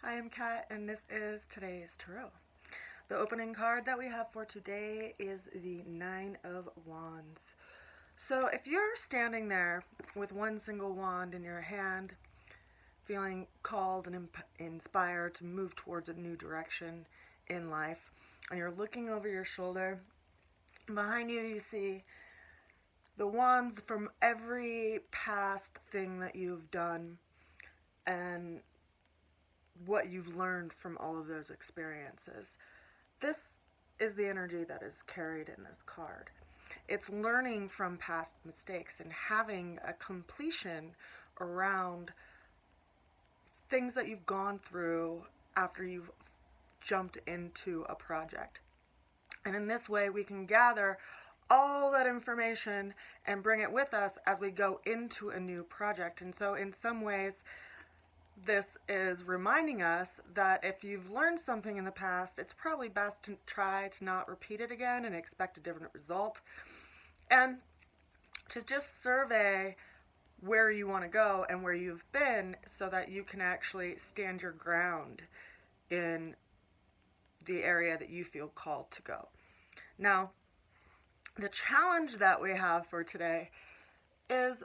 I am Kat, and this is today's tarot. The opening card that we have for today is the Nine of Wands. So if you're standing there with one single wand in your hand, feeling called and inspired to move towards a new direction in life, and you're looking over your shoulder, behind you you see the wands from every past thing that you've done and what you've learned from all of those experiences. This is the energy that is carried in this card. It's learning from past mistakes and having a completion around things that you've gone through after you've jumped into a project. And in this way, we can gather all that information and bring it with us as we go into a new project. And so in some ways, this is reminding us that if you've learned something in the past, it's probably best to try to not repeat it again and expect a different result. And to just survey where you want to go and where you've been so that you can actually stand your ground in the area that you feel called to go. Now, the challenge that we have for today is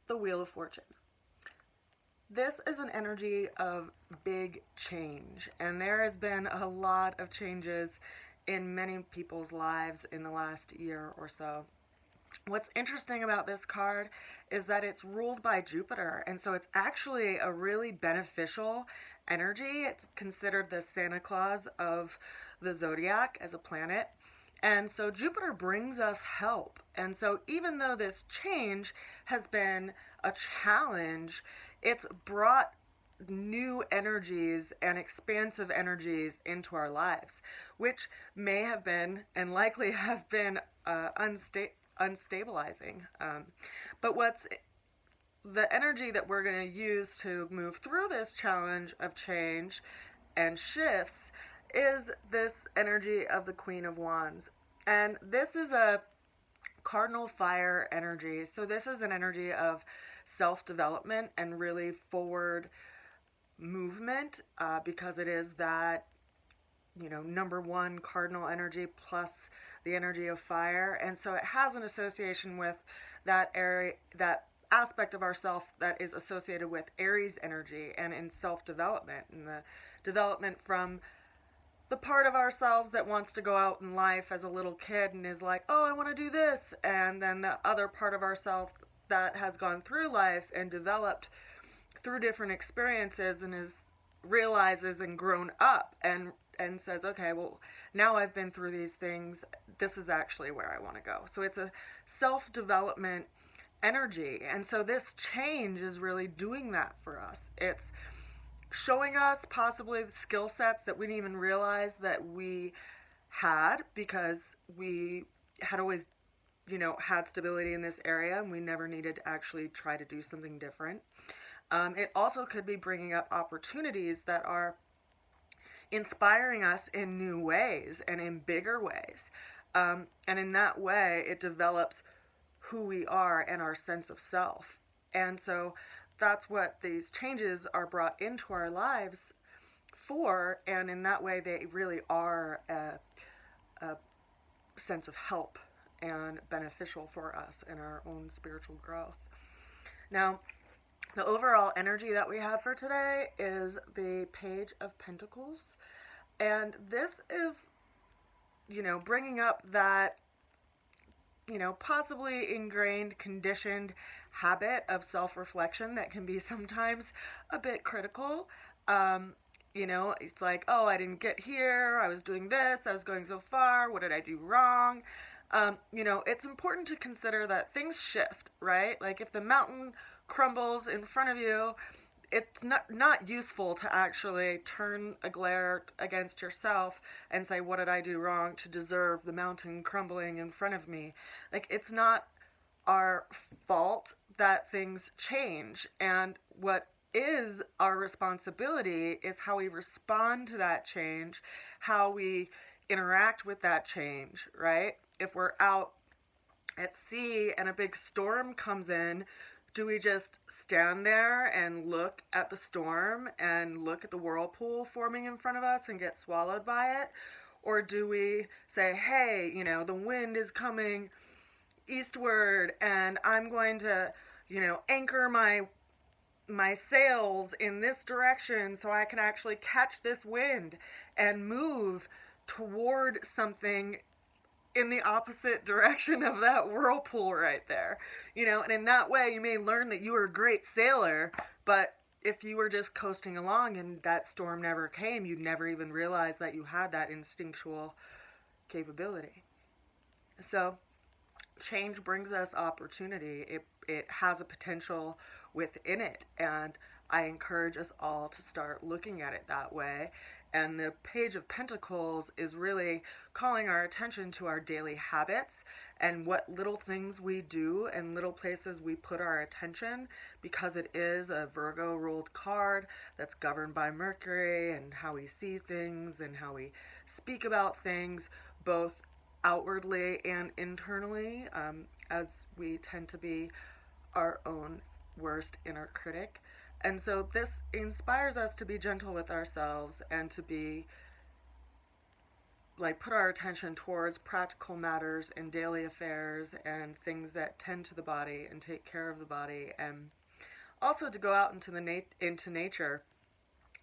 the Wheel of Fortune. This is an energy of big change, and there has been a lot of changes in many people's lives in the last year or so. What's interesting about this card is that it's ruled by Jupiter, and so it's actually a really beneficial energy. It's considered the Santa Claus of the zodiac as a planet. And so Jupiter brings us help. And so even though this change has been a challenge, it's brought new energies and expansive energies into our lives, which may have been and likely have been unstabilizing. But what's the energy that we're going to use to move through this challenge of change and shifts is this energy of the Queen of Wands. And this is a cardinal fire energy. So this is an energy of self-development and really forward movement because it is that, number one cardinal energy plus the energy of fire. And so it has an association with that area, that aspect of ourself that is associated with Aries energy and in self-development and the development from the part of ourselves that wants to go out in life as a little kid and is like, oh, I want to do this. And then the other part of ourselves that has gone through life and developed through different experiences and realizes and grown up and says, okay, well, now I've been through these things. This is actually where I want to go. So it's a self-development energy. And so this change is really doing that for us. It's showing us possibly the skill sets that we didn't even realize that we had because we had always, had stability in this area and we never needed to actually try to do something different. It also could be bringing up opportunities that are inspiring us in new ways and in bigger ways. And in that way, it develops who we are and our sense of self. And so that's what these changes are brought into our lives for, and in that way they really are a sense of help and beneficial for us in our own spiritual growth. Now, the overall energy that we have for today is the Page of Pentacles, and this is, bringing up that possibly ingrained, conditioned habit of self-reflection that can be sometimes a bit critical. It's like, oh, I didn't get here, I was doing this, I was going so far, what did I do wrong? It's important to consider that things shift, right? Like if the mountain crumbles in front of you, it's not useful to actually turn a glare against yourself and say, what did I do wrong to deserve the mountain crumbling in front of me? Like, it's not our fault that things change. And what is our responsibility is how we respond to that change, how we interact with that change, right? If we're out at sea and a big storm comes in, Do we just stand there and look at the storm and look at the whirlpool forming in front of us and get swallowed by it? Or do we say, hey, you know, the wind is coming eastward and I'm going to, you know, anchor my sails in this direction so I can actually catch this wind and move toward something in the opposite direction of that whirlpool right there. You know, and in that way you may learn that you are a great sailor, but if you were just coasting along and that storm never came, you'd never even realize that you had that instinctual capability. So change brings us opportunity. It has a potential within it, and I encourage us all to start looking at it that way. And the Page of Pentacles is really calling our attention to our daily habits and what little things we do and little places we put our attention, because it is a Virgo ruled card that's governed by Mercury and how we see things and how we speak about things, both outwardly and internally, as we tend to be our own worst inner critic. And so this inspires us to be gentle with ourselves and to be like put our attention towards practical matters and daily affairs and things that tend to the body and take care of the body, and also to go out into nature.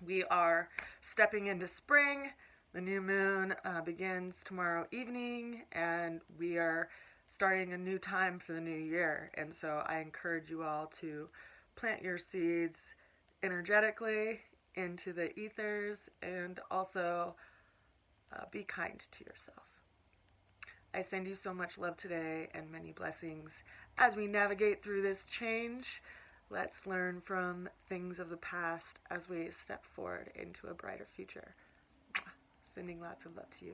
We are stepping into spring. The new moon begins tomorrow evening, and we are starting a new time for the new year. And so I encourage you all to plant your seeds energetically into the ethers, and also be kind to yourself. I send you so much love today and many blessings as we navigate through this change. Let's learn from things of the past as we step forward into a brighter future. Sending lots of love to you.